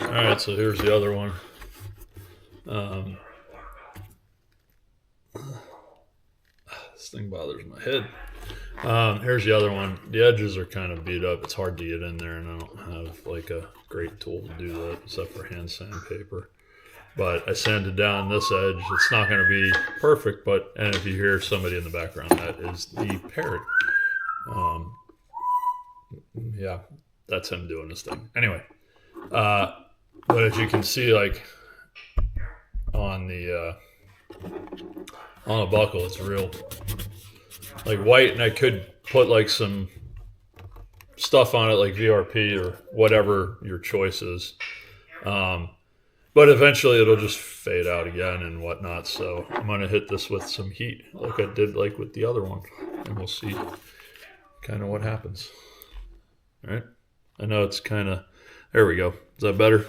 Alright, so here's the other one. This thing bothers my head. Here's the other one. The edges are kind of beat up. It's hard to get in there, and I don't have like a great tool to do that except for hand sandpaper. But I sanded down this edge. It's not going to be perfect, and if you hear somebody in the background, that is the parrot. Yeah, that's him doing this thing. Anyway, but as you can see, like on the buckle, it's real like white, and I could put like some stuff on it like VRP or whatever your choice is. But eventually it'll just fade out again and whatnot. So I'm going to hit this with some heat like I did like with the other one. And we'll see kind of what happens. All right. I know it's kind of, there we go. Is that better?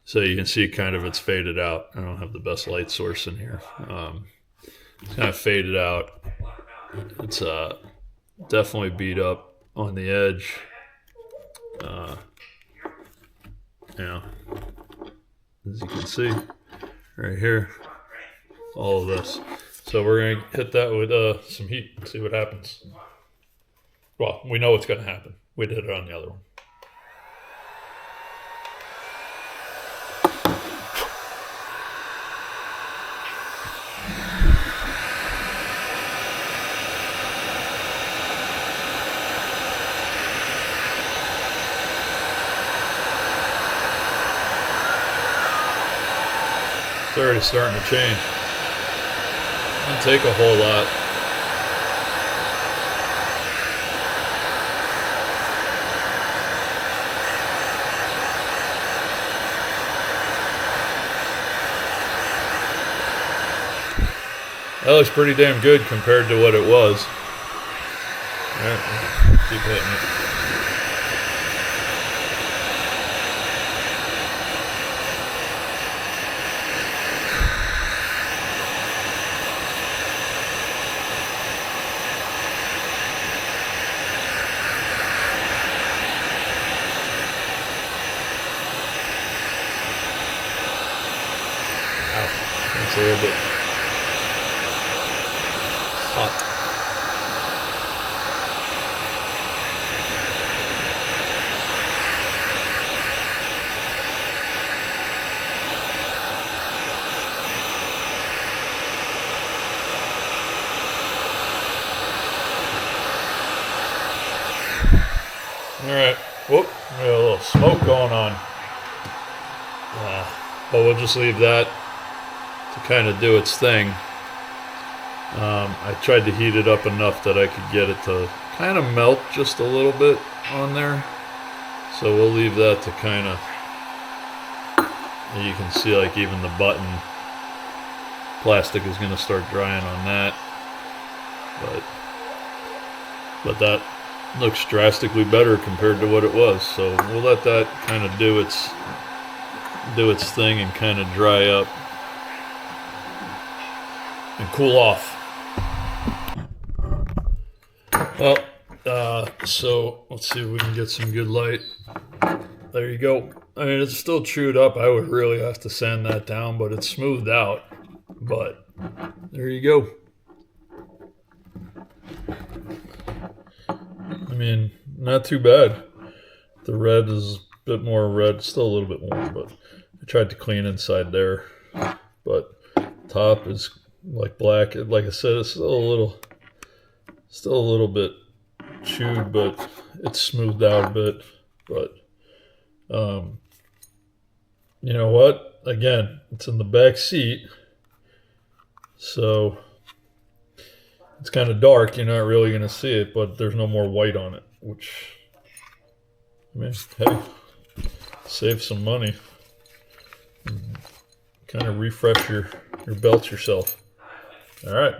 So you can see kind of it's faded out. I don't have the best light source in here. It's kind of faded out. It's definitely beat up on the edge. Yeah. As you can see right here, all of this. So we're going to hit that with some heat and see what happens. Well, we know what's going to happen. We did it on the other one. It's already starting to change. It doesn't take a whole lot. That looks pretty damn good compared to what it was. All right, keep hitting it. It's a little bit hot. All right. Whoop. We got a little smoke going on. But we'll just leave that to kind of do its thing. I tried to heat it up enough that I could get it to kind of melt just a little bit on there. So we'll leave that to kind of, you can see like even the button plastic is going to start drying on that. But that looks drastically better compared to what it was. So we'll let that kind of do its thing and kind of dry up and cool off. Well, so let's see if we can get some good light. There you go. I mean, it's still chewed up. I would really have to sand that down, but it's smoothed out. But there you go. I mean, not too bad. The red is a bit more red, still a little bit warm, but I tried to clean inside there. But top is like black. Like I said, it's still a little bit chewed, but it's smoothed out a bit. But you know what? Again, it's in the back seat, so it's kind of dark. You're not really going to see it, but there's no more white on it, which, I mean, hey, save some money. Kind of refresh your belt yourself. All right.